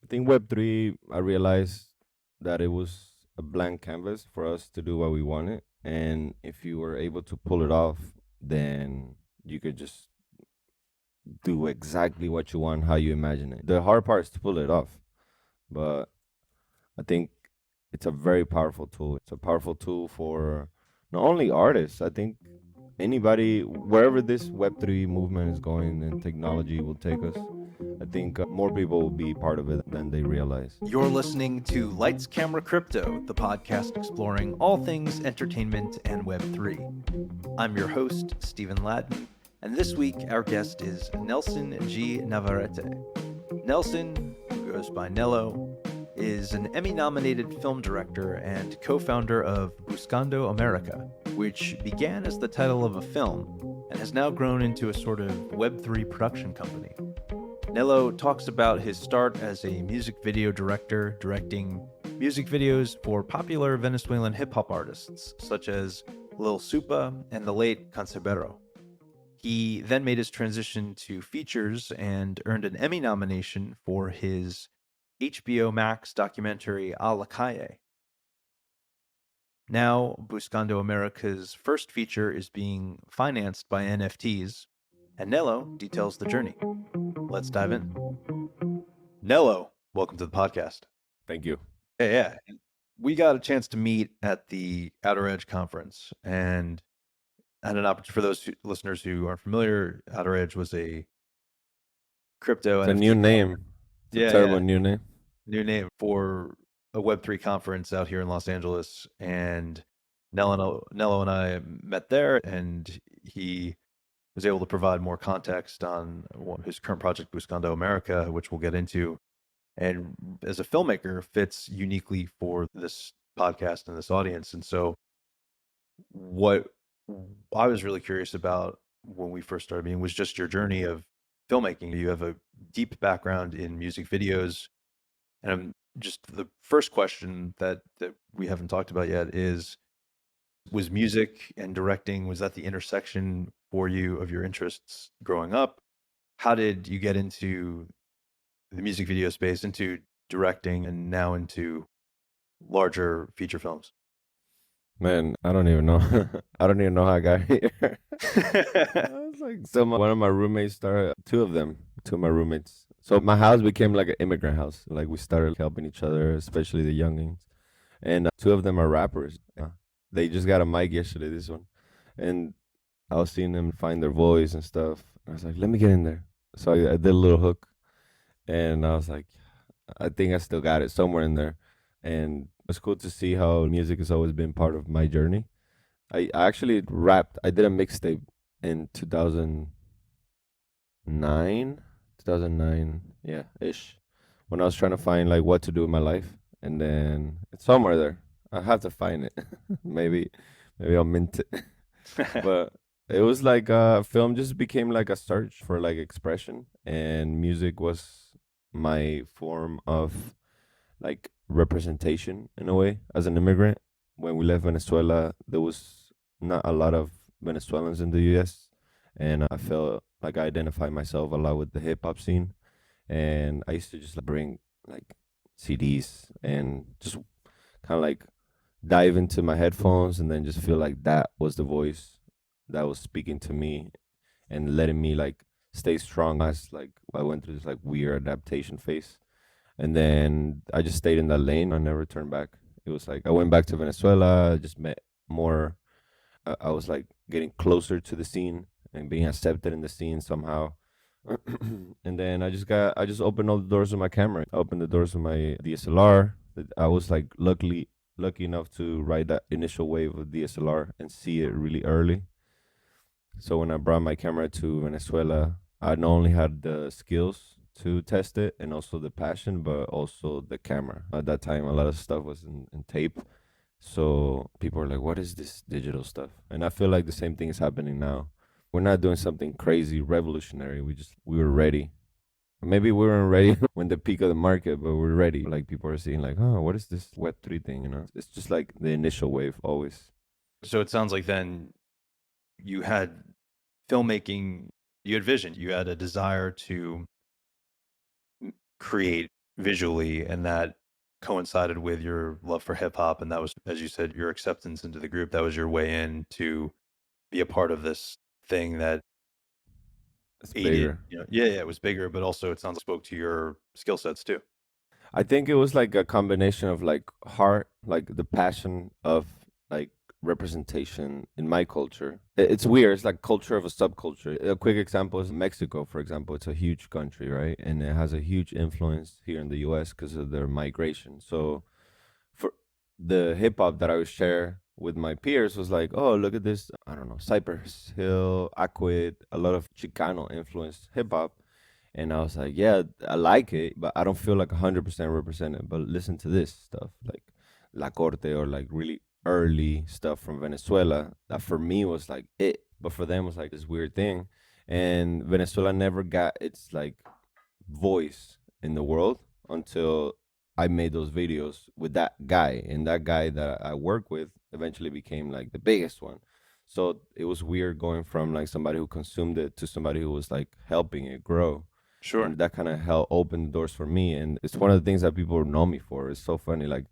I think Web3, I realized that it was a blank canvas for us to do what we wanted. And if you were able to pull it off, then you could just do exactly what you want, how you imagine it. The hard part is to pull it off. But I think it's a very powerful tool. It's a powerful tool for not only artists, I think anybody, wherever this Web3 movement is going and technology will take us, I think more people will be part of it than they realize. You're listening to Lights Camera Crypto, the podcast exploring all things entertainment and Web3. I'm your host, Stephen Ladden, and this week our guest is Nelson G. Navarrete. Nelson, who goes by Nelo, is an Emmy-nominated film director and co-founder of Buscando America, which began as the title of a film and has now grown into a sort of Web3 production company. Nelo talks about his start as a music video director, directing music videos for popular Venezuelan hip-hop artists, such as Lil Supa and the late Canserbero. He then made his transition to features and earned an Emmy nomination for his HBO Max documentary A La Calle. Now, Buscando America's first feature is being financed by NFTs, and Nelo details the journey. Let's dive in. Nelo, welcome to the podcast. Thank you. Yeah. We got a chance to meet at the Outer Edge conference, and had an opportunity for those listeners who aren't familiar. Outer Edge was a crypto It's a NFT new name. It's a terrible new name. new name for a Web3 conference out here in Los Angeles. And Nello and I met there, and he was able to provide more context on his current project, Buscando America, which we'll get into. And as a filmmaker, fits uniquely for this podcast and this audience. And so, what I was really curious about when we first started meeting was just your journey of filmmaking. You have a deep background in music videos, and just the first question that we haven't talked about yet is: was music and directing, was that the intersection for you of your interests growing up? How did you get into the music video space, into directing, and now into larger feature films? Man, I don't even know. I don't even know how I got here. I was like, one of my roommates started, two of my roommates. So my house became like an immigrant house. Like we started helping each other, especially the youngins. And two of them are rappers. They just got a mic yesterday, this one. And I was seeing them find their voice and stuff. I was like, let me get in there. So I did a little hook. And I was like, I think I still got it somewhere in there. And it's cool to see how music has always been part of my journey. I actually rapped. I did a mixtape in 2009, yeah, ish, when I was trying to find like what to do with my life, and then it's somewhere there. I have to find it. maybe, maybe I'll mint it. But it was like film just became like a search for like expression, and music was my form of like representation in a way as an immigrant. When we left Venezuela, there was not a lot of Venezuelans in the US, and I felt like I identified myself a lot with the hip hop scene. And I used to just like bring like CDs and just kind of like dive into my headphones and then just feel like that was the voice that was speaking to me and letting me like stay strong as like I went through this like weird adaptation phase. And then I just stayed in that lane. I never turned back. It was like I went back to Venezuela. I just met more. I was like getting closer to the scene and being accepted in the scene somehow. And then I just opened all the doors with my camera. I opened the doors with my DSLR. I was like lucky enough to ride that initial wave of DSLR and see it really early. So when I brought my camera to Venezuela, I not only had the skills to test it and also the passion, but also the camera. At that time, a lot of stuff was in tape. So people were like, what is this digital stuff? And I feel like the same thing is happening now. We're not doing something crazy, revolutionary. We were ready. Maybe we weren't ready when the peak of the market, but we're ready. Like people are seeing like, oh, what is this Web3 thing? You know, it's just like the initial wave always. So it sounds like then you had filmmaking, you had vision, you had a desire to create visually, and that coincided with your love for hip hop, and that was, as you said, your acceptance into the group. That was your way in to be a part of this thing that It's aided, bigger. yeah, yeah, it was bigger, but also it sounds spoke to your skill sets too. I think it was like a combination of like heart, like the passion of like representation in my culture. It's weird. It's like culture of a subculture. A quick example is Mexico, for example. It's a huge country, right? And it has a huge influence here in the U.S. because of their migration. So for the hip hop that I would share with my peers was like, oh, look at this. I don't know, Cypress Hill, Aquid, a lot of Chicano influenced hip hop. And I was like, yeah, I like it, but I don't feel like 100% represented. But listen to this stuff, like La Corte or like really early stuff from Venezuela. That for me was like it, but for them was like this weird thing. And Venezuela never got its like voice in the world until I made those videos with that guy. And that guy that I work with eventually became like the biggest one. So it was weird going from like somebody who consumed it to somebody who was like helping it grow. Sure. And that kind of helped open the doors for me. And it's one of the things that people know me for. It's so funny. Like,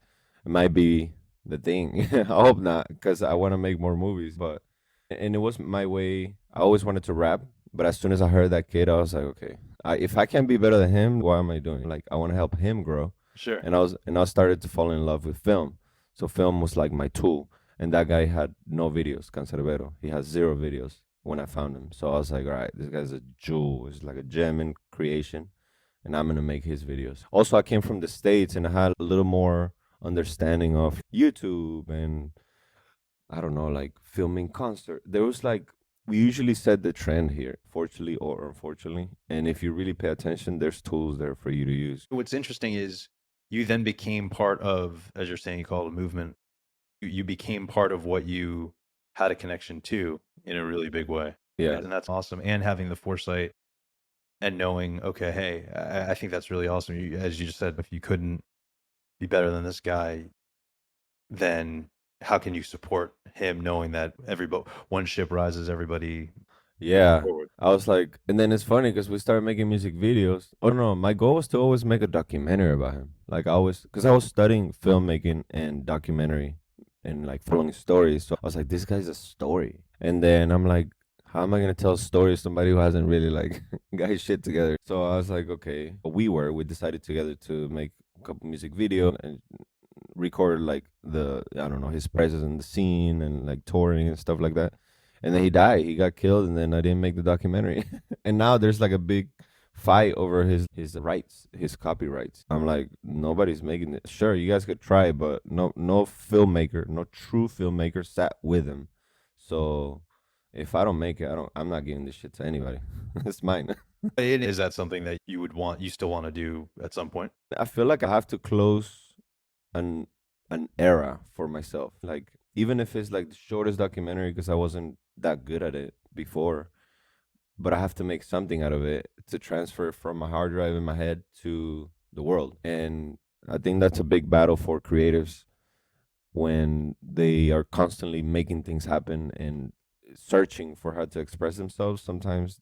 it might be the thing. I hope not, because I want to make more movies. But, and it was my way. I always wanted to rap. But as soon as I heard that kid, I was like, okay, if I can't be better than him, what am I doing? Like, I want to help him grow. Sure. And I started to fall in love with film. So film was like my tool. And that guy had no videos, Canserbero. He has zero videos when I found him. So I was like, all right, this guy's a jewel. It's like a gem in creation, and I'm gonna make his videos. Also, I came from the States and I had a little more understanding of YouTube and I don't know, like filming concert. There was like we usually set the trend here, fortunately or unfortunately. And if you really pay attention, there's tools there for you to use. What's interesting is you then became part of, as you're saying, you call it a movement. You became part of what you had a connection to in a really big way. Yeah. And that's awesome. And having the foresight and knowing, okay, hey, I think that's really awesome. As you just said, if you couldn't be better than this guy, then how can you support him knowing that one ship rises, everybody moves Yeah. forward? I was like, and then it's funny because we started making music videos. Oh no, my goal was to always make a documentary about him. Like I always, because I was studying filmmaking and documentary and like following stories. So I was like, this guy's a story. And then I'm like, how am I gonna tell a story to somebody who hasn't really like got his shit together? So I was like, okay. We decided together to make a couple music video and record like the I don't know his presence in the scene and like touring and stuff like that. And then he died. He got killed, and then I didn't make the documentary. And now there's like a big fight over his rights, his copyrights. I'm like, nobody's making it. Sure, you guys could try, but no filmmaker, no true filmmaker sat with him. So if I don't make it, I'm not giving this shit to anybody. It's mine. Is that something that you still want to do at some point? I feel like I have to close an an era for myself. Like even if it's like the shortest documentary because I wasn't that good at it before, but I have to make something out of it to transfer from my hard drive in my head to the world. And I think that's a big battle for creatives when they are constantly making things happen and searching for how to express themselves. Sometimes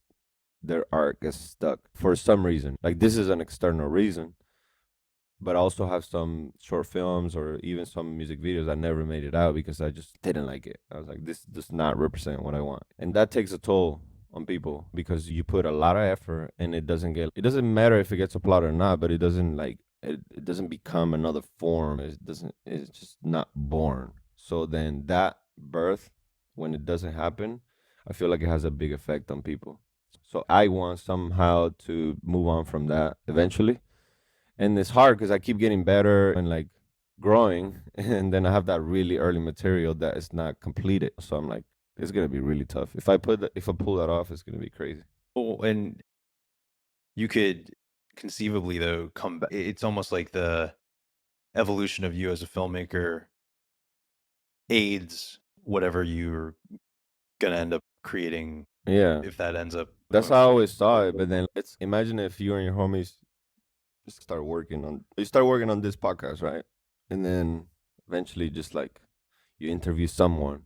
their art gets stuck for some reason. Like this is an external reason, but I also have some short films or even some music videos that never made it out because I just didn't like it. I was like, this does not represent what I want. And that takes a toll on people because you put a lot of effort and it doesn't matter if it gets applauded or not, but it doesn't like, it doesn't become another form. It's just not born. So then that birth, when it doesn't happen, I feel like it has a big effect on people. So I want somehow to move on from that eventually, and it's hard because I keep getting better and like growing, and then I have that really early material that is not completed. So I'm like, it's gonna be really tough. If I pull that off, it's gonna be crazy. Oh, and you could conceivably though come back. It's almost like the evolution of you as a filmmaker aids whatever you're gonna end up creating Yeah, if that ends up that's going how I forward. always saw it. But then it's imagine if you and your homies just start working on this podcast, right? And then eventually, just like you interview someone,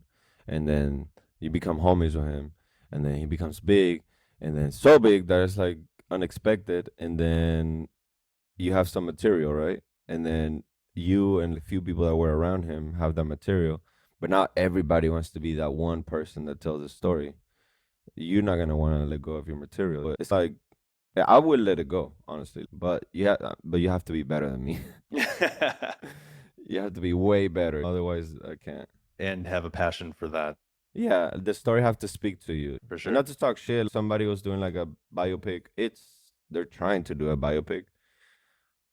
and then you become homies with him, and then he becomes big, and then so big that it's like unexpected, and then you have some material, right? And then you and the few people that were around him have that material, but not everybody wants to be that one person that tells the story. You're not gonna want to let go of your material. It's like yeah, I would let it go, honestly, but you have to be better than me. You have to be way better, otherwise I can't. And have a passion for that, Yeah, the story have to speak to you. for And sure. not to talk shit. Somebody was doing like a biopic. They're trying to do a biopic,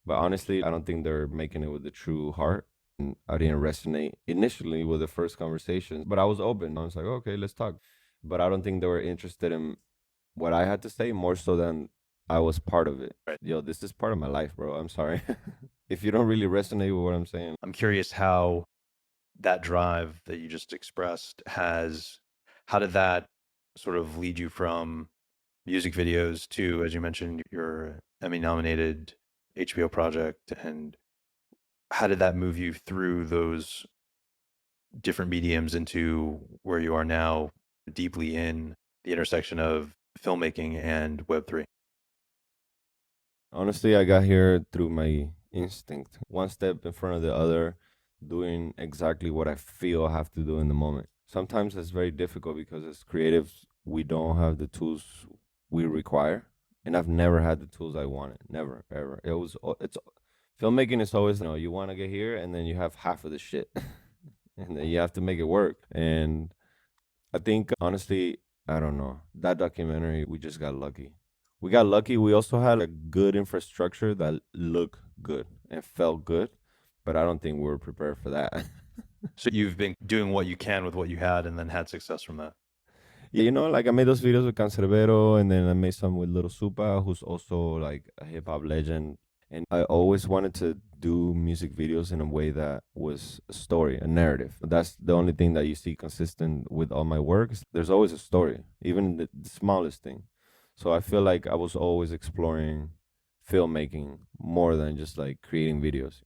but honestly, I don't think they're making it with the true heart. And I didn't resonate initially with the first conversations, but I was open. I was like, okay, let's talk. But I don't think they were interested in what I had to say more so than I was part of it. Right. Yo, this is part of my life, bro. I'm sorry. If you don't really resonate with what I'm saying, I'm curious how that drive that you just expressed how did that sort of lead you from music videos to, as you mentioned, your Emmy-nominated HBO project, and how did that move you through those different mediums into where you are now, deeply in the intersection of filmmaking and Web3? honestly, I got here through my instinct, one step in front of the other, doing exactly what I feel I have to do in the moment. Sometimes it's very difficult because as creatives, we don't have the tools we require. And I've never had the tools I wanted. Never, ever. It's filmmaking is always, you want to get here and then you have half of the shit. And then you have to make it work. And I think honestly, I don't know. That documentary, we just got lucky. We got lucky. We also had a good infrastructure that looked good and felt good, but I don't think we were prepared for that. So you've been doing what you can with what you had and then had success from that. Yeah, like I made those videos with Canserbero, and then I made some with Little Supa, who's also like a hip hop legend. And I always wanted to do music videos in a way that was a story, a narrative. That's the only thing that you see consistent with all my works. There's always a story, even the smallest thing. So I feel like I was always exploring filmmaking more than just like creating videos.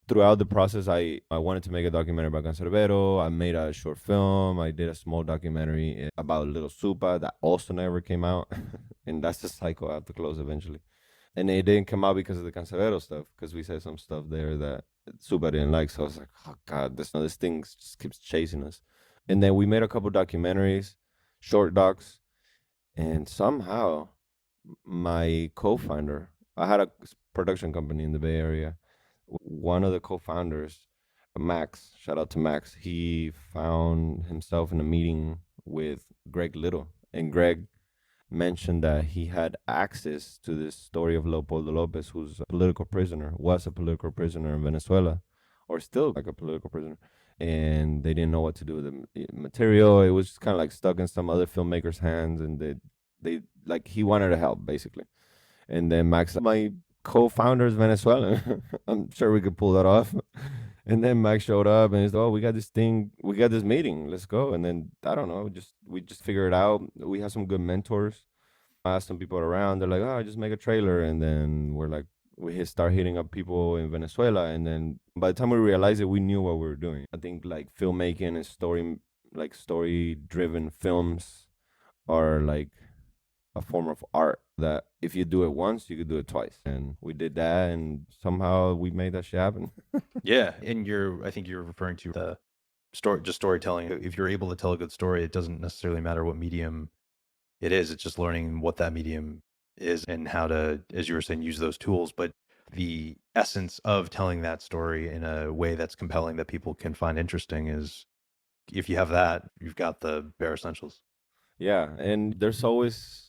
Throughout the process, I wanted to make a documentary about Cancerbero. I made a short film. I did a small documentary about Little Supa that also never came out. And that's the cycle I have to close eventually. And it didn't come out because of the Cancerbero stuff, because we said some stuff there that Supa didn't like. So I was like, oh God, this thing just keeps chasing us. And then we made a couple documentaries, short docs, and somehow my co-founder, I had a production company in the Bay Area. One of the co-founders, Max, shout out to Max, he found himself in a meeting with Greg Little, and Greg mentioned that he had access to this story of Leopoldo Lopez, who's a political prisoner, was a political prisoner in Venezuela, or still like a political prisoner. And they didn't know what to do with the material. It was just kind of like stuck in some other filmmaker's hands, and they like he wanted to help basically. And then Max, my co-founder is Venezuelan. I'm sure we could pull that off. And then Max showed up and he's like, "Oh, we got this thing, we got this meeting. Let's go." And then I don't know, we just figured it out. We have some good mentors. I asked some people around. They're like, "Oh, just make a trailer." And then we're like, start hitting up people in Venezuela. And then by the time we realized it, we knew what we were doing. I think like filmmaking and story-driven films are like a form of art that if you do it once, you could do it twice. And we did that, and somehow we made that shit happen. Yeah, and I think you're referring to the storytelling. If you're able to tell a good story, it doesn't necessarily matter what medium it is. It's just learning what that medium is and how to, as you were saying, use those tools. But the essence of telling that story in a way that's compelling that people can find interesting is, if you have that, you've got the bare essentials. Yeah, and there's always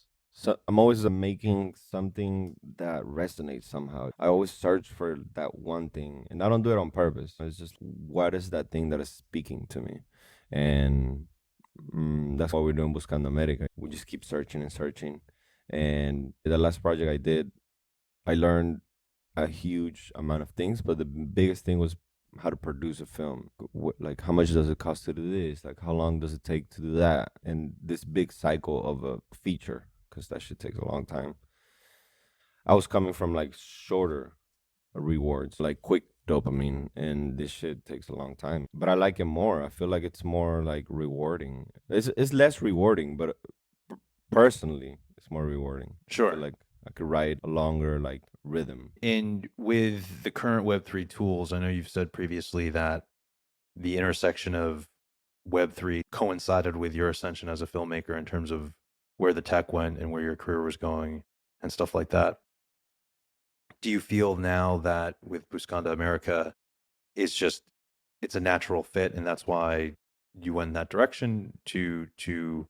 I'm always making something that resonates somehow. I always search for that one thing, and I don't do it on purpose. It's just what is that thing that is speaking to me, and that's what we're doing Buscando America. We just keep searching and searching. And the last project I did, I learned a huge amount of things, but the biggest thing was how to produce a film. Like, how much does it cost to do this? Like, how long does it take to do that? And this big cycle of a feature, because that shit takes a long time. I was coming from like shorter rewards, like quick dopamine, and this shit takes a long time. But I like it more. I feel like it's more like rewarding. It's less rewarding, but personally, it's more rewarding. I feel Sure. like I could write a longer like rhythm. And with the current Web3 tools, I know you've said previously that the intersection of Web3 coincided with your ascension as a filmmaker in terms of where the tech went and where your career was going and stuff like that. Do you feel now that with Buscando America, it's a natural fit, and that's why you went in that direction to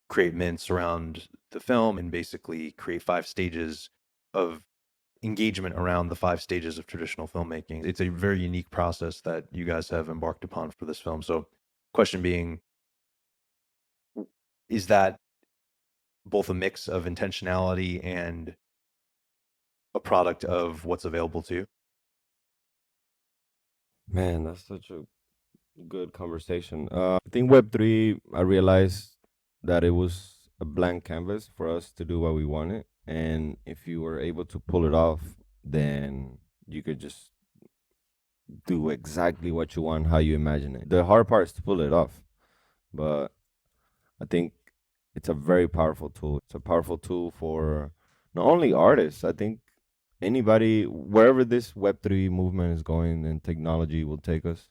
create mints around the film and basically create 5 stages of engagement around the 5 stages of traditional filmmaking? It's a very unique process that you guys have embarked upon for this film. So, question being, is that both a mix of intentionality and a product of what's available to you? Man, that's such a good conversation. I think Web3, I realized that it was a blank canvas for us to do what we wanted. And if you were able to pull it off, then you could just do exactly what you want, how you imagine it. The hard part is to pull it off. But I think it's a very powerful tool. It's a powerful tool for not only artists, I think anybody, wherever this Web3 movement is going and technology will take us,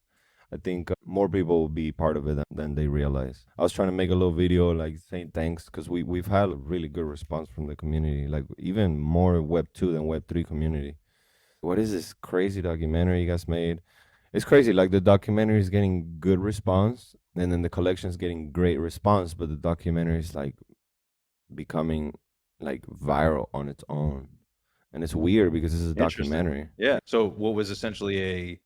I think more people will be part of it than they realize. I was trying to make a little video like saying thanks because we've had a really good response from the community, like even more Web2 than Web3 community. What is this crazy documentary you guys made? It's crazy. Like the documentary is getting good response, and then the collection is getting great response, but the documentary is like becoming like viral on its own, and it's weird because this is a Interesting. documentary. Yeah. So, what was essentially a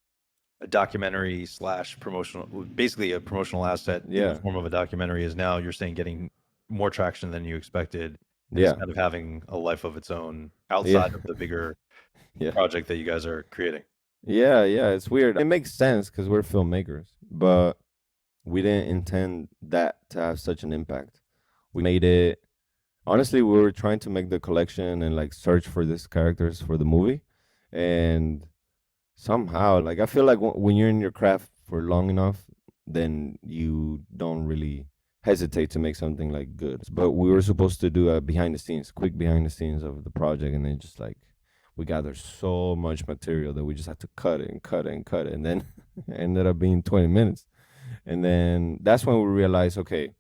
documentary slash promotional, basically a promotional asset in the Yeah, form of a documentary, is now you're saying getting more traction than you expected, and it's yeah, kind of having a life of its own yeah, outside of the bigger yeah, project that you guys are creating. yeah, yeah. It's weird. It makes sense because we're filmmakers, but we didn't intend that to have such an impact. We made it. Honestly, we were trying to make the collection and like search for these characters for the movie, and somehow, like I feel like when you're in your craft for long enough, then you don't really hesitate to make something like good. But we were supposed to do a behind the scenes, quick behind the scenes of the project, and then just like we gathered so much material that we just had to cut it and cut it and cut it, and then it ended up being 20 minutes. And then that's when we realized, okay,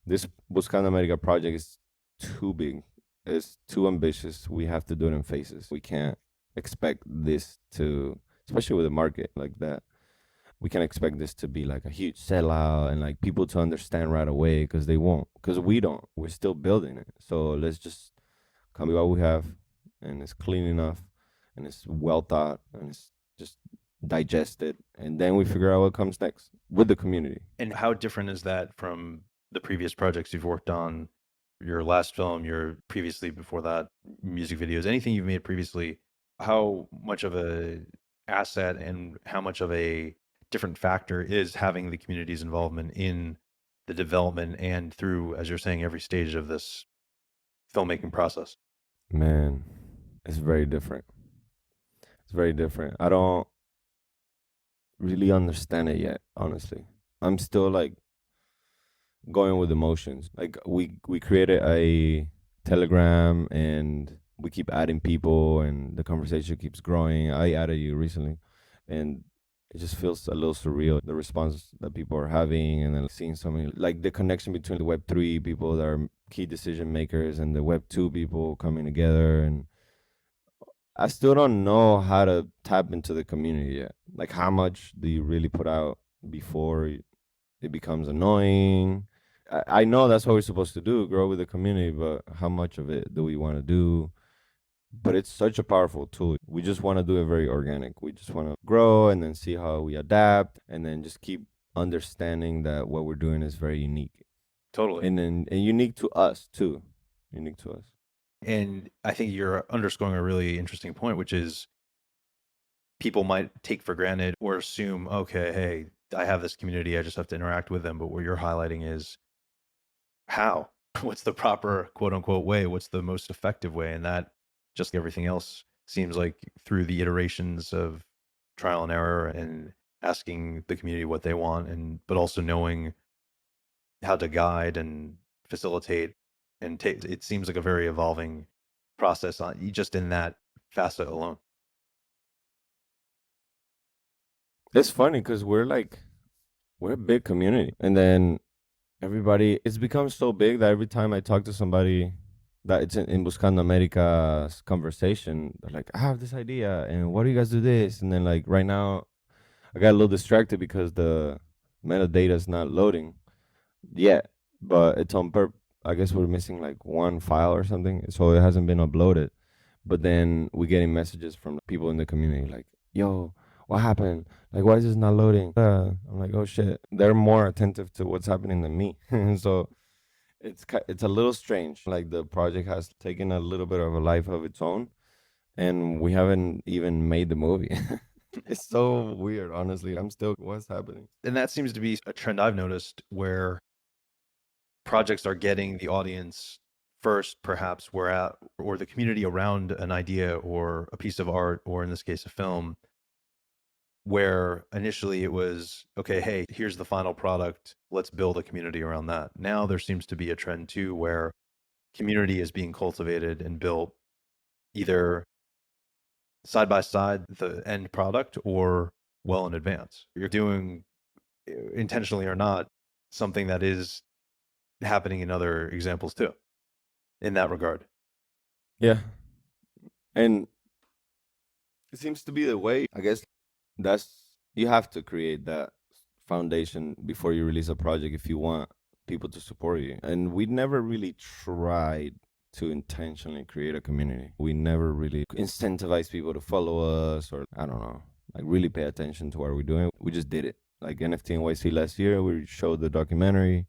this Buscando America project is too big. It's too ambitious. We have to do it in phases. We can't expect this to, especially with a market like that, we can't expect this to be like a huge sellout and like people to understand right away because they won't. Because we don't. We're still building it. So let's just come with what we have, and it's clean enough, and it's well thought, and it's just digested, and then we figure out what comes next with the community. And how different is that from the previous projects you've worked on? Your last film, your previously before that, music videos, anything you've made previously, how much of a asset and how much of a different factor is having the community's involvement in the development and through, as you're saying, every stage of this filmmaking process? Man, it's very different. It's very different. I don't really understand it yet, honestly. I'm still like going with emotions. Like we created a Telegram and we keep adding people and the conversation keeps growing. I added you recently and it just feels a little surreal the response that people are having and then seeing so many like the connection between the web3 people that are key decision makers and the web2 people coming together. And I still don't know how to tap into the community yet. Like how much do you really put out before it becomes annoying? I know that's what we're supposed to do, grow with the community, but how much of it do we want to do? But it's such a powerful tool. We just want to do it very organic. We just want to grow and then see how we adapt and then just keep understanding that what we're doing is very unique Totally. and unique to us too. Unique to us. And I think you're underscoring a really interesting point, which is people might take for granted or assume, okay, hey, I have this community, I just have to interact with them. But what you're highlighting is how? What's the proper quote unquote way? What's the most effective way? And that, just like everything else, seems like through the iterations of trial and error and asking the community what they want, and but also knowing how to guide and facilitate and take, it seems like a very evolving process on just in that facet alone? It's funny because we're a big community, and then everybody it's become so big that every time I talk to somebody that it's in Buscando America's conversation, they're like, I have this idea, and what do you guys do this? And then like right now, I got a little distracted because the metadata is not loading yet, but it's on purpose. I guess we're missing like one file or something, so it hasn't been uploaded. But then we're getting messages from people in the community like, "Yo, what happened? Like, why is this not loading?" I'm like, "Oh shit!" They're more attentive to what's happening than me, so it's a little strange. Like the project has taken a little bit of a life of its own, and we haven't even made the movie. It's so weird, honestly. I'm still, what's happening? And that seems to be a trend I've noticed where projects are getting the audience first, perhaps, or the community around an idea or a piece of art, or in this case, a film, where initially it was, okay, hey, here's the final product. Let's build a community around that. Now there seems to be a trend too where community is being cultivated and built either side by side the end product or well in advance. You're doing, intentionally or not, something that is happening in other examples too, in that regard. Yeah. And it seems to be the way. I guess that's you have to create that foundation before you release a project if you want people to support you. And we never really tried to intentionally create a community. We never really incentivize people to follow us or I don't know, like really pay attention to what we're doing. We just did it. Like NFT NYC last year, we showed the documentary.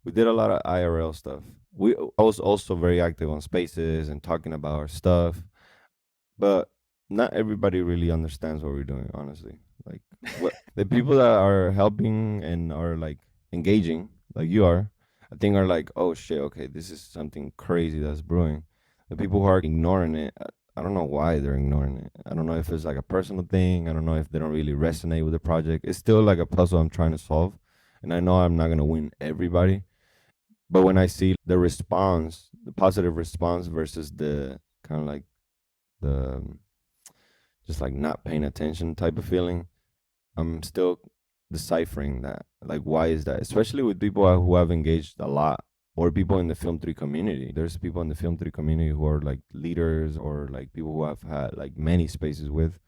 We did a lot of IRL stuff. I was also very active on spaces and talking about our stuff, but not everybody really understands what we're doing, honestly. Like what the people that are helping and are like engaging, like you are, I think are like, oh shit, okay, this is something crazy that's brewing. The people who are ignoring it, I don't know why they're ignoring it. I don't know if it's like a personal thing. I don't know if they don't really resonate with the project. It's still like a puzzle I'm trying to solve. And I know I'm not gonna win everybody. But when I see the response, the positive response versus the kind of like the just like not paying attention type of feeling, I'm still deciphering that. Like, why is that? Especially with people who have engaged a lot or people in the Film 3 community. There's people in the Film 3 community who are like leaders or like people who I've had like many spaces with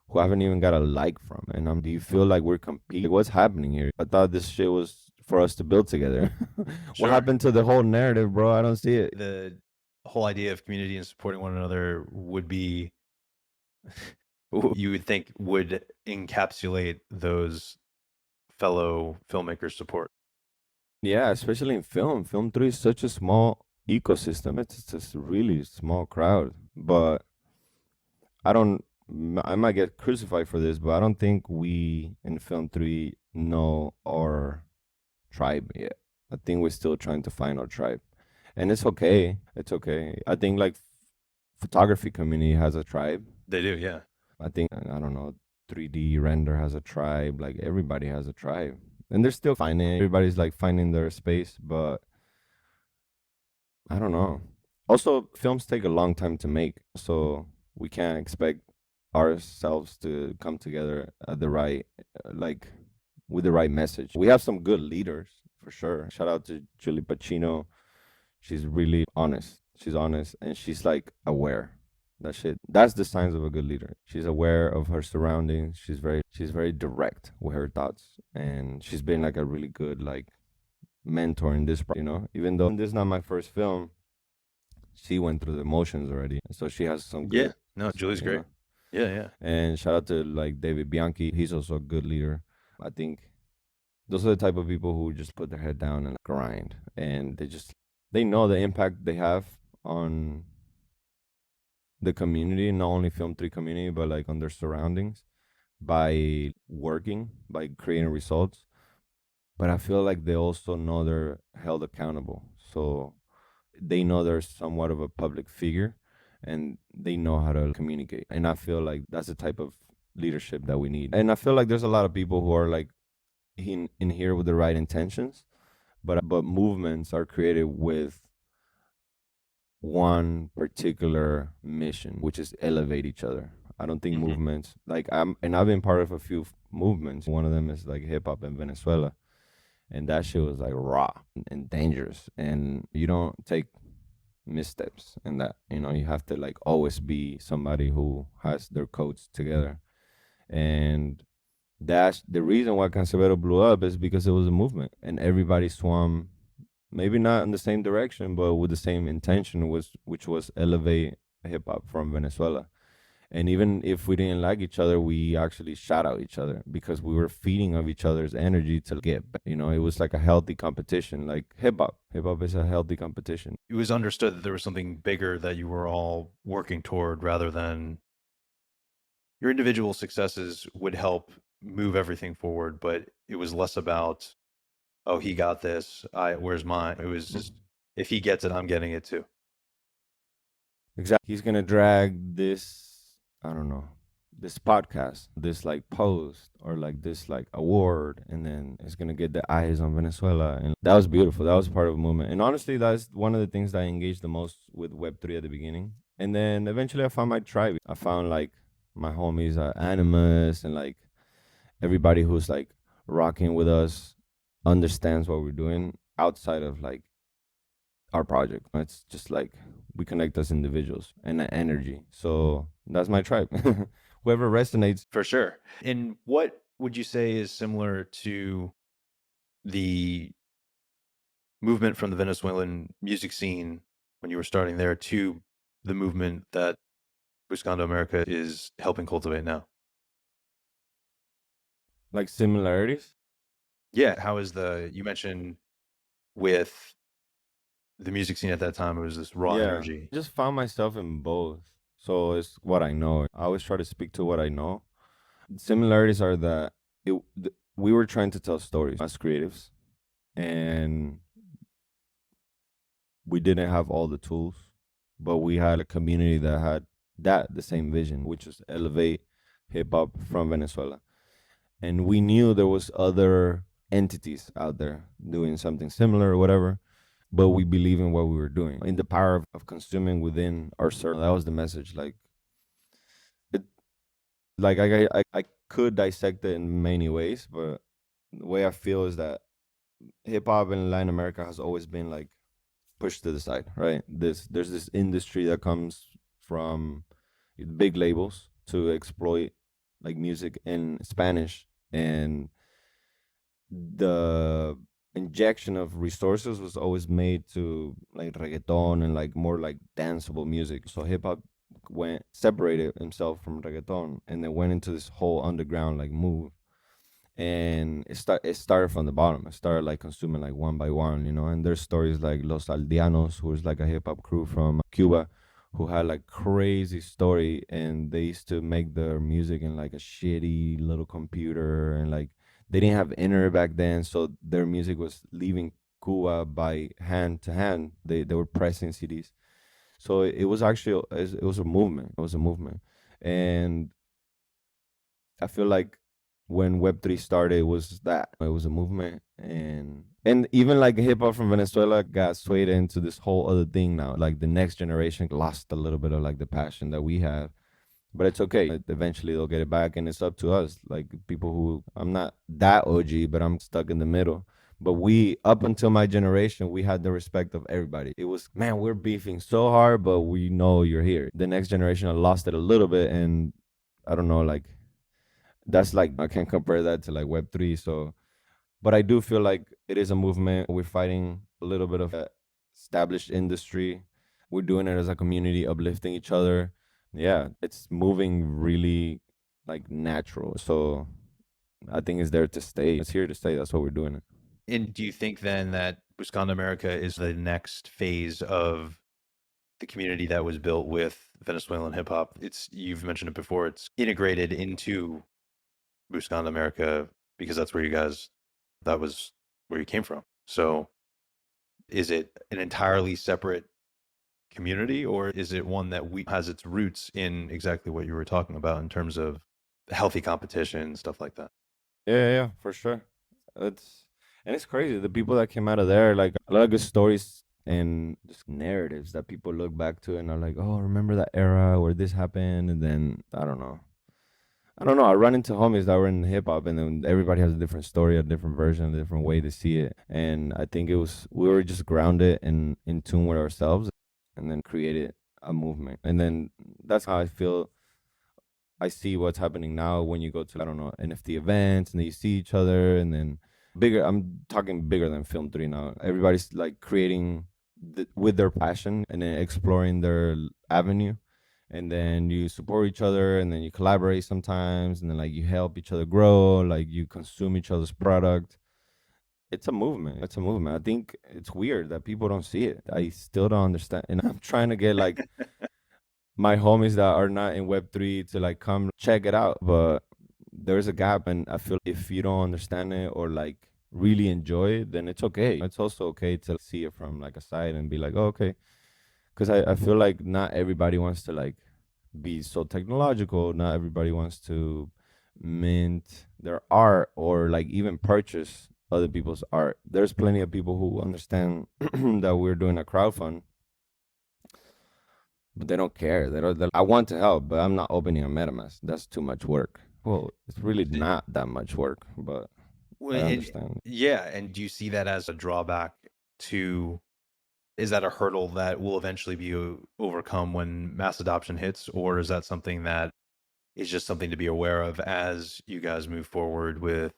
who haven't even got a like from. And do you feel like we're competing? Like, what's happening here? I thought this shit was for us to build together. What Sure. happened to the whole narrative, bro? I don't see it. The whole idea of community and supporting one another would be, you would think, would encapsulate those fellow filmmakers' support. Yeah, especially in film. Film 3 is such a small ecosystem. It's just a really small crowd. But I don't, I might get crucified for this, but I don't think we in Film 3 know our tribe yet. I think we're still trying to find our tribe. And it's okay. It's okay. I think like photography community has a tribe. They do, yeah. I think, I don't know, 3D render has a tribe. Like everybody has a tribe. And they're still finding, everybody's like finding their space, but I don't know. Also, films take a long time to make, so we can't expect ourselves to come together at the right, like, with the right message. We have some good leaders for sure. Shout out to Julie Pacino. She's really honest. She's honest and she's like aware. That shit. That's the signs of a good leader. She's aware of her surroundings. She's very direct with her thoughts, and she's been like a really good like mentor in this. Even though this is not my first film, she went through the motions already, so she has some Yeah. good. No, Julie's You great. know? Yeah, yeah. And shout out to like David Bianchi. He's also a good leader. I think those are the type of people who just put their head down and grind, and they know the impact they have on the community, not only Film 3 community, but like on their surroundings by working, by creating results. But I feel like they also know they're held accountable. So they know they're somewhat of a public figure and they know how to communicate. And I feel like that's the type of leadership that we need. And I feel like there's a lot of people who are like in here with the right intentions, but movements are created with one particular mission, which is elevate each other. I don't think Hmm. movements like I've been part of a few movements. One of them is like hip hop in Venezuela, and that shit was like raw and dangerous, and you don't take missteps in that. You have to like always be somebody who has their codes together, and that's the reason why Canserbero blew up is because it was a movement, and everybody swam maybe not in the same direction, but with the same intention, was which was elevate hip hop from Venezuela. And even if we didn't like each other, we actually shout out each other because we were feeding of each other's energy to get. It was like a healthy competition. Like hip hop, hip hop is a healthy competition. It was understood that there was something bigger that you were all working toward rather than your individual successes would help move everything forward, but it was less about, oh, he got this, where's mine? It was Mhm. just, if he gets it, I'm getting it too. Exactly. He's gonna drag this, I don't know, this podcast, this like post or like this like award, and then it's gonna get the eyes on Venezuela. And that was beautiful. That was part of a movement. And honestly, that's one of the things that I engaged the most with Web3 at the beginning. And then eventually I found my tribe. I found like my homies at Animus and like everybody who's like rocking with us understands what we're doing outside of like our project. It's just like we connect as individuals and that energy. So that's my tribe. Whoever resonates. For sure. And what would you say is similar to the movement from the Venezuelan music scene when you were starting there to the movement that Buscando America is helping cultivate now? Like similarities. Yeah. How is you mentioned with the music scene at that time, it was this raw Yeah, energy. just found myself in both. So it's what I know. I always try to speak to what I know. Similarities are that we were trying to tell stories as creatives, and we didn't have all the tools, but we had a community that had the same vision, which was elevate hip hop from Venezuela. And we knew there was other entities out there doing something similar or whatever, but we believe in what we were doing, in the power of consuming within our circle. That was the message. Like it, like I could dissect it in many ways, but the way I feel is that hip hop in Latin America has always been like pushed to the side, right? There's this industry that comes from big labels to exploit like music in Spanish, and the injection of resources was always made to like reggaeton and like more like danceable music. So hip hop went separated himself from reggaeton and then went into this whole underground like move, and it started from the bottom. It started like consuming like one by one, and there's stories like Los Aldeanos, who was like a hip hop crew from Cuba, who had like crazy story, and they used to make their music in like a shitty little computer, and like they didn't have internet back then, so their music was leaving Cuba by hand to hand. They were pressing CDs. So it was actually it was a movement. It was a movement, and I feel like when Web3 started, it was that it was a movement, and even like hip hop from Venezuela got swayed into this whole other thing now. Like the next generation lost a little bit of like the passion that we had, but it's okay. Like, eventually they'll get it back, and it's up to us. Like people who I'm not that OG, but I'm stuck in the middle. But we, up until my generation, we had the respect of everybody. It was, man, we're beefing so hard, but we know you're here. The next generation lost it a little bit, and I don't know, like that's like I can't compare that to like Web3. So, but I do feel like it is a movement. We're fighting a little bit of established industry. We're doing it as a community, uplifting each other. Yeah, it's moving really like natural. So I think it's there to stay. It's here to stay. That's what we're doing. And do you think then that Buscando America is the next phase of the community that was built with Venezuelan hip hop? You've mentioned it before, it's integrated into Buscando America because that was where you came from. So is it an entirely separate community, or is it one that has its roots in exactly what you were talking about in terms of healthy competition, stuff like that? Yeah, for sure. It's and it's crazy. The people that came out of there, like a lot of good stories and just narratives that people look back to and are like, oh, remember that era where this happened? And then I don't know. I don't know. I run into homies that were in hip hop, and then everybody has a different story, a different version, a different way to see it. And I think it was we were just grounded and in tune with ourselves, and then created a movement. And then that's how I feel. I see what's happening now when you go to, I don't know, NFT events, and then you see each other, and then bigger. I'm talking bigger than Film 3 now. Everybody's like creating with their passion and then exploring their avenue, and then you support each other, and then you collaborate sometimes, and then like you help each other grow, like you consume each other's product. It's a movement. It's a movement. I think it's weird that people don't see it. I still don't understand, and I'm trying to get like my homies that are not in Web3 to like come check it out. But there's a gap, and I feel if you don't understand it or like really enjoy it, then it's okay. It's also okay to see it from like a side and be like, oh, okay. Because I feel like not everybody wants to like be so technological. Not everybody wants to mint their art or like even purchase other people's art. There's plenty of people who understand that we're doing a crowdfund, but they don't care. They don't. I want to help, but I'm not opening a MetaMask. That's too much work. Well, it's really not that much work, but I understand. Yeah, and do you see that as a drawback to, is that a hurdle that will eventually be overcome when mass adoption hits, or is that something that is just something to be aware of as you guys move forward with,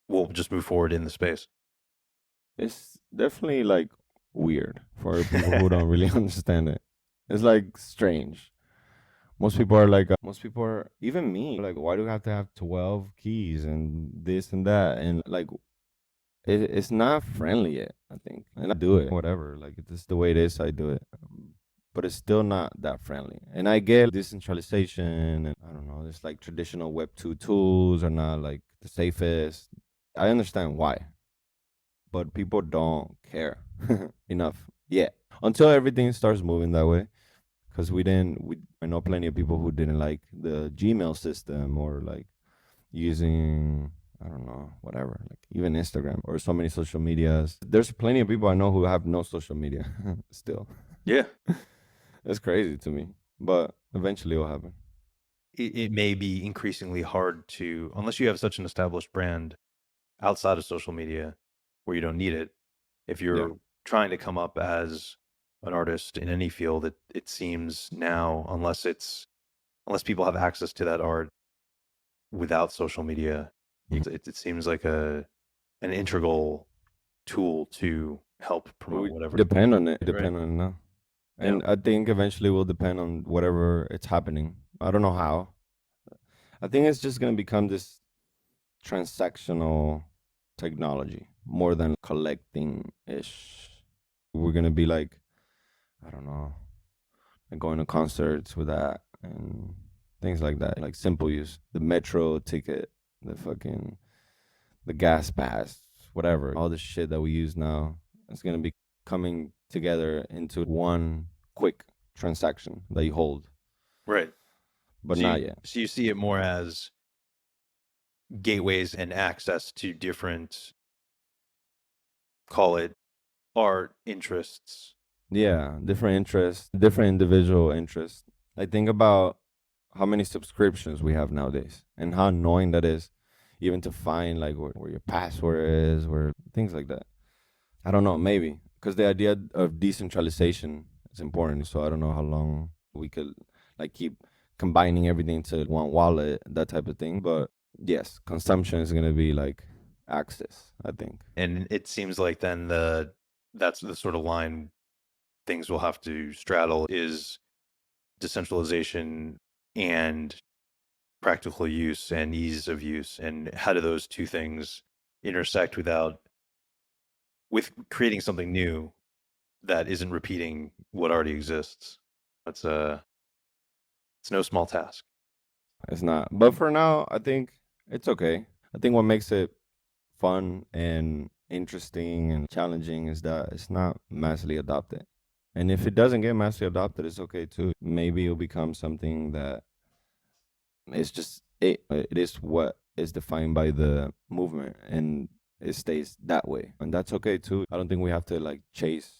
we'll just move forward in the space? It's definitely like weird for people who don't really understand it. It's like strange. Most people are like, most people are, even me, like, why do we have to have 12 keys and this and that? And like, it's not friendly yet, I think. And I do it, whatever. Like, if this is the way it is, I do it. But it's still not that friendly. And I get decentralization, and I don't know, there's like traditional Web 2 tools are not like the safest. I understand why, but people don't care enough yet until everything starts moving that way. Because I know plenty of people who didn't like the Gmail system or like using, I don't know, whatever, like even Instagram or so many social medias. There's plenty of people I know who have no social media still. Yeah. It's crazy to me, but eventually it'll happen. It may be increasingly hard to, unless you have such an established brand outside of social media where you don't need it. If Yeah. you're trying to come up as an artist in any field, it seems now, unless people have access to that art without social media, it seems like an integral tool to help promote We whatever. depend on it. Right. Depend on it now. Yeah. And I think eventually will depend on whatever it's happening. I don't know how. I think it's just gonna become this transactional technology more than collecting ish. We're gonna be like, I don't know, like going to concerts with that and things like that, like simple use. The metro ticket, the fucking the gas pass, whatever. All the shit that we use now, it's gonna be coming together into one quick transaction that you hold, Right. but not yet. So you see it more as gateways and access to different, call it, art interests. Yeah, different interests, different individual interests. I think about how many subscriptions we have nowadays and how annoying that is, even to find like where your password is, where things like that. I don't know, maybe because the idea of decentralization is important. So I don't know how long we could like keep combining everything to one wallet, that type of thing. But yes, consumption is gonna be like access, I think. And it seems like then that's the sort of line things will have to straddle is decentralization and practical use and ease of use, and how do those two things intersect with creating something new that isn't repeating what already exists. That's it's no small task. It's not. But for now, I think it's okay. I think what makes it fun and interesting and challenging is that it's not massively adopted. And if it doesn't get massively adopted, it's okay too. Maybe it'll become something that it's just it is what is defined by the movement, and it stays that way, and that's okay too. I don't think we have to like chase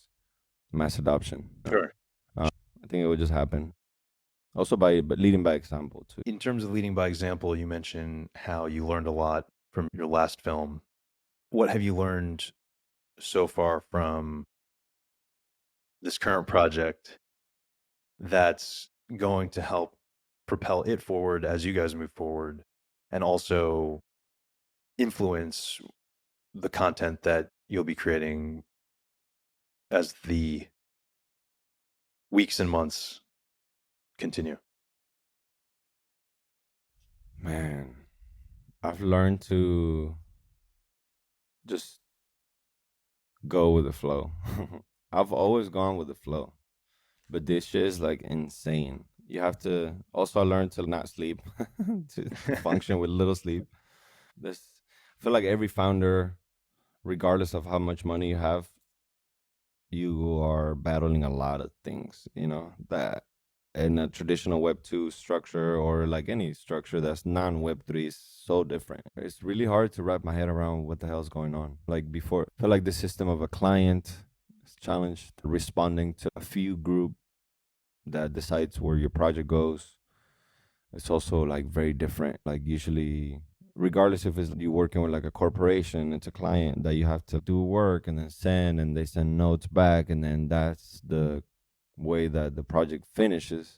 mass adoption. Sure. I think it would just happen. Also by but leading by example too. In terms of leading by example, you mentioned how you learned a lot from your last film. What have you learned so far from this current project that's going to help propel it forward as you guys move forward, and also influence the content that you'll be creating as the weeks and months continue? Man, I've learned to just go with the flow. I've always gone with the flow, but this shit is like insane. You have to also learn to not sleep, to function with little sleep. This, I feel like every founder, regardless of how much money you have, you are battling a lot of things, that in a traditional Web 2 structure or like any structure that's non Web 3 is so different. It's really hard to wrap my head around what the hell's going on. Like before, I feel like the system of a client is challenged, responding to a few group that decides where your project goes. It's also like very different. Like usually, regardless if it's you working with like a corporation, it's a client that you have to do work and then send, and they send notes back, and then that's the way that the project finishes.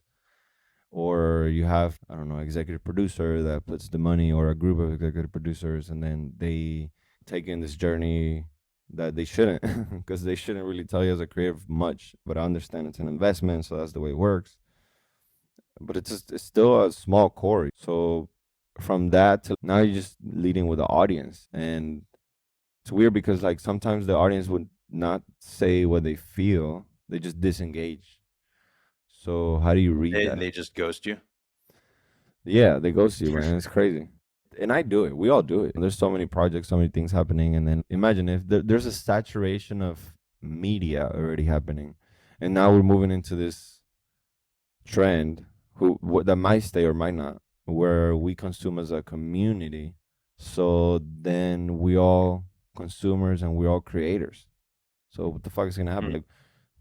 Or you have, I don't know, executive producer that puts the money, or a group of executive producers, and then they take in this journey that they shouldn't, because they shouldn't really tell you as a creative much. But I understand it's an investment, so that's the way it works. But it's still a small core. So from that to now, you're just leading with the audience, and it's weird because like sometimes the audience would not say what they feel; they just disengage. So how do you read And that? they just ghost you? Yeah, they ghost you, man. It's crazy. And I do it. We all do it. There's so many projects, so many things happening, and then imagine if there's a saturation of media already happening, and now we're moving into this trend that might stay or might not, where we consume as a community. So then we all consumers and we all creators. So what the fuck is gonna happen? Hmm.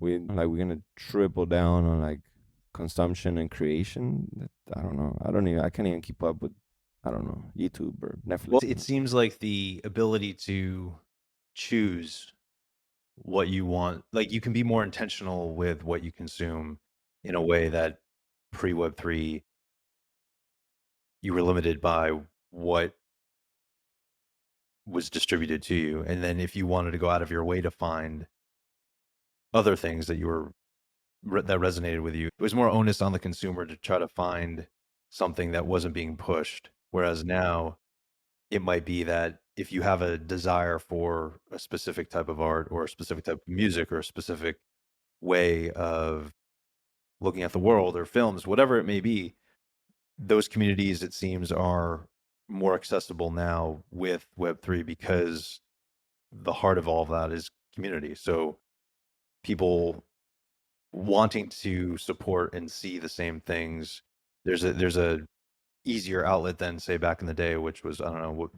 We're gonna triple down on like consumption and creation. I don't know. I can't even keep up with, I don't know, YouTube or Well, Netflix. it seems like the ability to choose what you want, like you can be more intentional with what you consume in a way that pre Web3 you were limited by what was distributed to you. And then if you wanted to go out of your way to find other things that you were that resonated with you, it was more onus on the consumer to try to find something that wasn't being pushed. Whereas now it might be that if you have a desire for a specific type of art or a specific type of music or a specific way of looking at the world or films, whatever it may be, those communities, it seems, are more accessible now with Web3 because the heart of all of that is community. So people wanting to support and see the same things, there's a easier outlet than say back in the day, which was, I don't know, what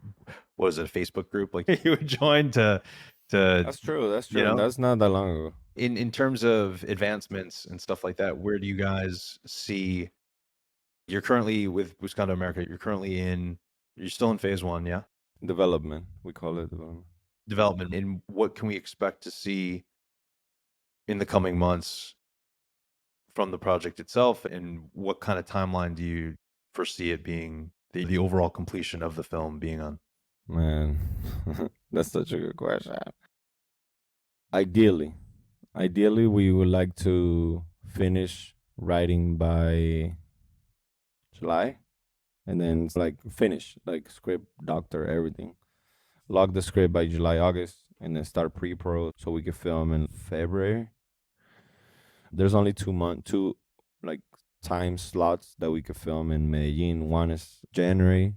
was it, a Facebook group like you would join to That's true. That's you true. know. That's not that long ago. In terms of advancements and stuff like that, where do you guys see, you're currently with Buscando America, you're still in phase one, yeah? Development. We call it development. Development. And what can we expect to see in the coming months from the project itself, and what kind of timeline do you foresee it being, the overall completion of the film being on? Man, that's such a good question. Ideally, ideally, we would like to finish writing by July, and then like finish like script, doctor, everything. Log the script by July, August, and then start pre-pro so we can film in February. There's only 2 month, two like time slots that we could film in Medellin. One is January,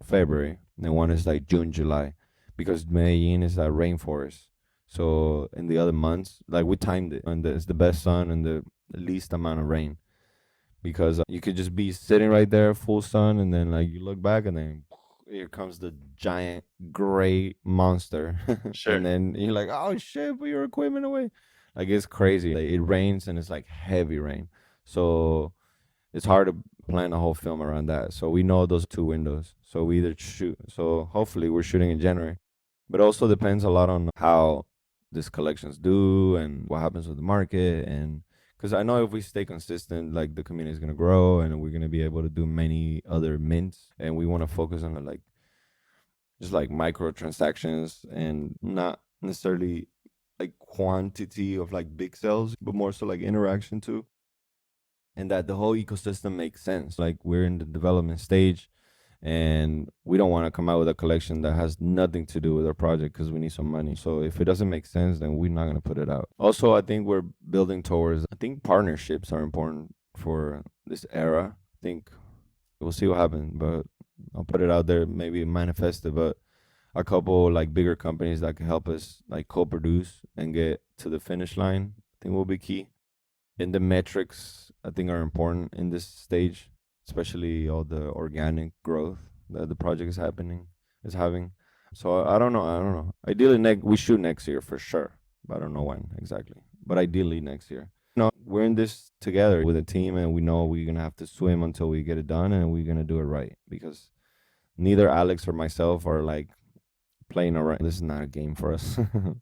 February, and one is like June, July, because Medellin is a rainforest. So in the other months, like we timed it, and it's the best sun and the least amount of rain, because you could just be sitting right there, full sun, and then like you look back, and then here comes the giant gray monster. Sure. And then you're like, oh shit, put your equipment away. Like it's crazy. Like, it rains and it's like heavy rain. So it's hard to plan a whole film around that. So we know those two windows. So we either shoot. So hopefully we're shooting in January. But also depends a lot on how these collections do and what happens with the market. And because I know if we stay consistent, like the community is gonna grow and we're gonna be able to do many other mints. And we want to focus on like just like micro transactions and not necessarily like quantity of like big sales, but more so like interaction too. And that the whole ecosystem makes sense. Like we're in the development stage and we don't want to come out with a collection that has nothing to do with our project because we need some money. So if it doesn't make sense, then we're not going to put it out. Also, I think we're building towards, I think partnerships are important for this era. I think we'll see what happens, but I'll put it out there, maybe manifest it, but a couple like bigger companies that can help us like co-produce and get to the finish line, I think will be key. And the metrics I think are important in this stage, especially all the organic growth that the project is having. So I don't know. I don't know. Ideally, we shoot next year for sure, but I don't know when exactly. But ideally next year. We're in this together with a team, and we know we're gonna have to swim until we get it done, and we're gonna do it right because neither Alex or myself are like playing around. This is not a game for us.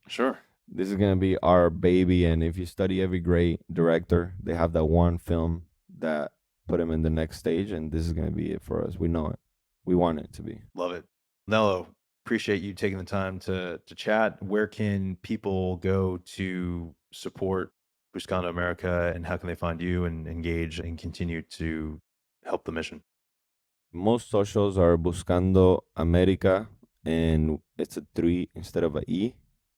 Sure. This is gonna be our baby, and if you study every great director, they have that one film that put him in the next stage, and this is gonna be it for us. We know it. We want it to be. Love it. Nello, appreciate you taking the time to chat. Where can people go to support Buscando America, and how can they find you and engage and continue to help the mission? Most socials are Buscando America, and it's a 3 instead of a E.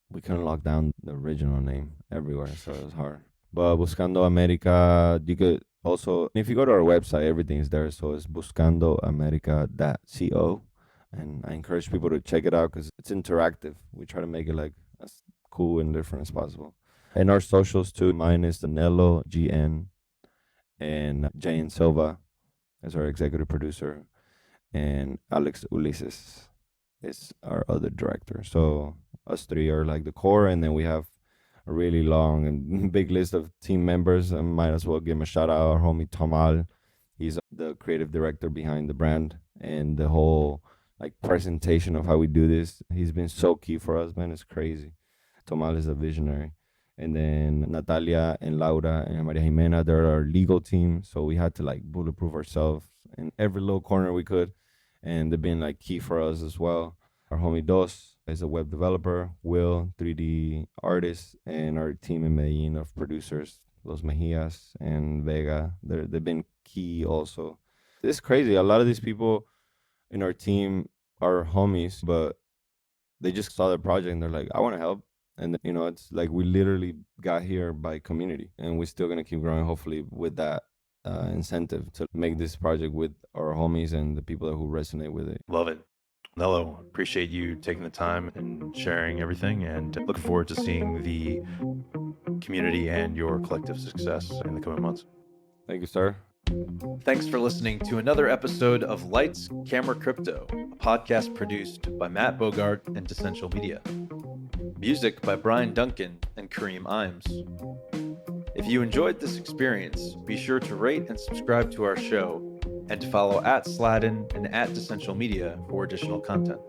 We couldn't lock down the original name everywhere, so it was hard. But Buscando America, you could also, if you go to our website, everything is there. So it's buscandoamerica.co. And I encourage people to check it out because it's interactive. We try to make it like as cool and different as possible. And our socials too. Mine is the Nelo GN, and Jane Silva is our executive producer, and Alex Ulises is our other director. So us three are like the core, and then we have a really long and big list of team members. I might as well give him a shout out. Our homie Tomal, he's the creative director behind the brand and the whole like presentation of how we do this. He's been so key for us, man. It's crazy. Tomal is a visionary. And then Natalia and Laura and Maria Jimena, they're our legal team. So we had to like bulletproof ourselves in every little corner we could. And they've been like key for us as well. Our homie Dos is a web developer, Will, 3D artist, and our team in Medellin of producers, Los Mejias and Vega. They've been key also. It's crazy. A lot of these people in our team are homies, but they just saw the project and they're like, I want to help. And it's like we literally got here by community, and we're still gonna keep growing. Hopefully, with that incentive to make this project with our homies and the people who resonate with it. Love it. Nello, appreciate you taking the time and sharing everything, and looking forward to seeing the community and your collective success in the coming months. Thank you, sir. Thanks for listening to another episode of Lights, Camera, Crypto, a podcast produced by Matt Bogart and Decential Media. Music by Brian Duncan and Kareem Imes. If you enjoyed this experience, be sure to rate and subscribe to our show, and to follow @Sladden and @Decential Media for additional content.